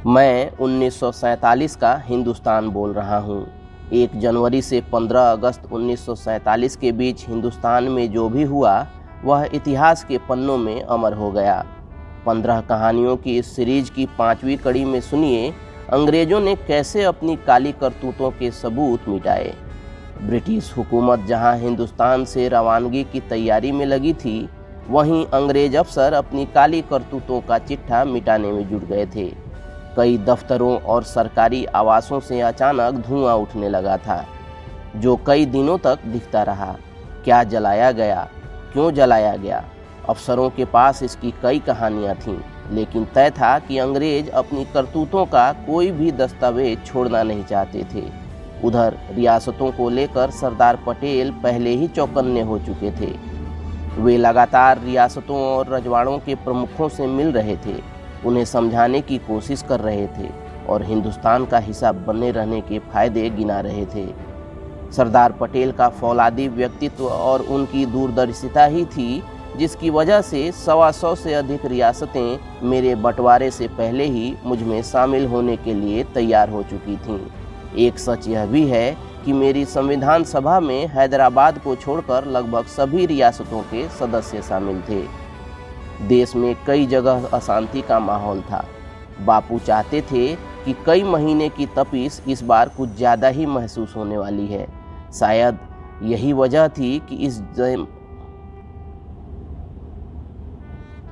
मैं 1947 का हिंदुस्तान बोल रहा हूँ। 1 जनवरी से 15 अगस्त 1947 के बीच हिंदुस्तान में जो भी हुआ वह इतिहास के पन्नों में अमर हो गया। 15 कहानियों की इस सीरीज की 5वीं कड़ी में सुनिए अंग्रेजों ने कैसे अपनी काली करतूतों के सबूत मिटाए। ब्रिटिश हुकूमत जहां हिंदुस्तान से रवानगी की तैयारी में लगी थी, वहीं अंग्रेज अफसर अपनी काली करतूतों का चिट्ठा मिटाने में जुट गए थे। कई दफ्तरों और सरकारी आवासों से अचानक धुआं उठने लगा था, जो कई दिनों तक दिखता रहा। क्या जलाया गया, क्यों जलाया गया? अफसरों के पास इसकी कई कहानियां थीं, लेकिन तय था कि अंग्रेज अपनी करतूतों का कोई भी दस्तावेज छोड़ना नहीं चाहते थे। उधर रियासतों को लेकर सरदार पटेल पहले ही चौकन्ने हो चुके थे। वे लगातार रियासतों और रजवाड़ों के प्रमुखों से मिल रहे थे, उन्हें समझाने की कोशिश कर रहे थे और हिंदुस्तान का हिस्सा बने रहने के फायदे गिना रहे थे। सरदार पटेल का फौलादी व्यक्तित्व और उनकी दूरदर्शिता ही थी जिसकी वजह से 125 से अधिक रियासतें मेरे बंटवारे से पहले ही मुझ में शामिल होने के लिए तैयार हो चुकी थीं। एक सच यह भी है कि मेरी संविधान सभा में हैदराबाद को छोड़कर लगभग सभी रियासतों के सदस्य शामिल थे। देश में कई जगह अशांति का माहौल था। बापू चाहते थे कि कई महीने की तपिश इस बार कुछ ज़्यादा ही महसूस होने वाली है। शायद यही वजह थी कि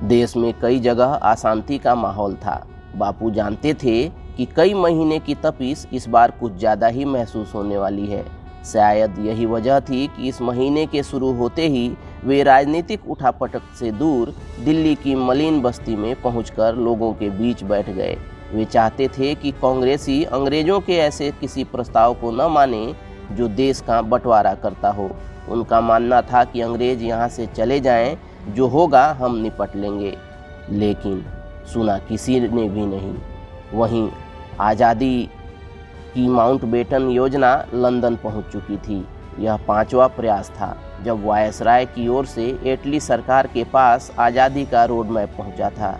देश में कई जगह अशांति का माहौल था। बापू जानते थे कि कई महीने की तपिश इस बार कुछ ज़्यादा ही महसूस होने वाली है। शायद यही वजह थी कि इस महीने के शुरू होते ही वे राजनीतिक उठापटक से दूर दिल्ली की मलिन बस्ती में पहुंचकर लोगों के बीच बैठ गए। वे चाहते थे कि कांग्रेसी अंग्रेजों के ऐसे किसी प्रस्ताव को न माने जो देश का बंटवारा करता हो। उनका मानना था कि अंग्रेज यहाँ से चले जाएं, जो होगा हम निपट लेंगे। लेकिन सुना किसी ने भी नहीं। वहीं आज़ादी की माउंटबेटन योजना लंदन पहुंच चुकी थी। यह 5वां प्रयास था जब वायसराय की ओर से इटली सरकार के पास आज़ादी का रोड मैप पहुंचा था।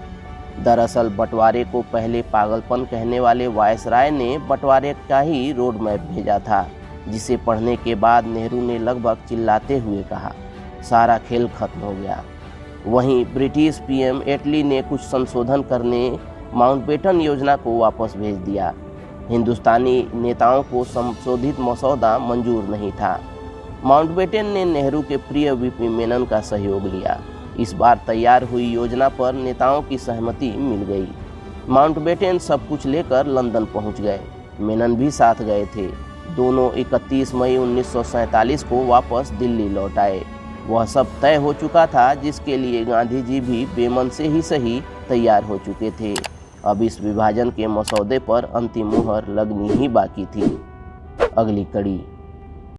दरअसल बंटवारे को पहले पागलपन कहने वाले वायसराय ने बंटवारे का ही रोड मैप भेजा था, जिसे पढ़ने के बाद नेहरू ने लगभग चिल्लाते हुए कहा, सारा खेल खत्म हो गया। वहीं ब्रिटिश पीएम एटली ने कुछ संशोधन करने माउंटबेटन योजना को वापस भेज दिया। हिंदुस्तानी नेताओं को संशोधित मसौदा मंजूर नहीं था। माउंटबेटन ने नेहरू के प्रिय वीपी मेनन का सहयोग लिया। इस बार तैयार हुई योजना पर नेताओं की सहमति मिल गई। माउंटबेटन सब कुछ लेकर लंदन पहुंच गए। मेनन भी साथ गए थे। दोनों 31 मई 1947 को वापस दिल्ली लौट आए। वह सब तय हो चुका था जिसके लिए गांधी जी भी बेमन से ही सही तैयार हो चुके थे। अब इस विभाजन के मसौदे पर अंतिम मुहर लगनी ही बाकी थी। अगली कड़ी।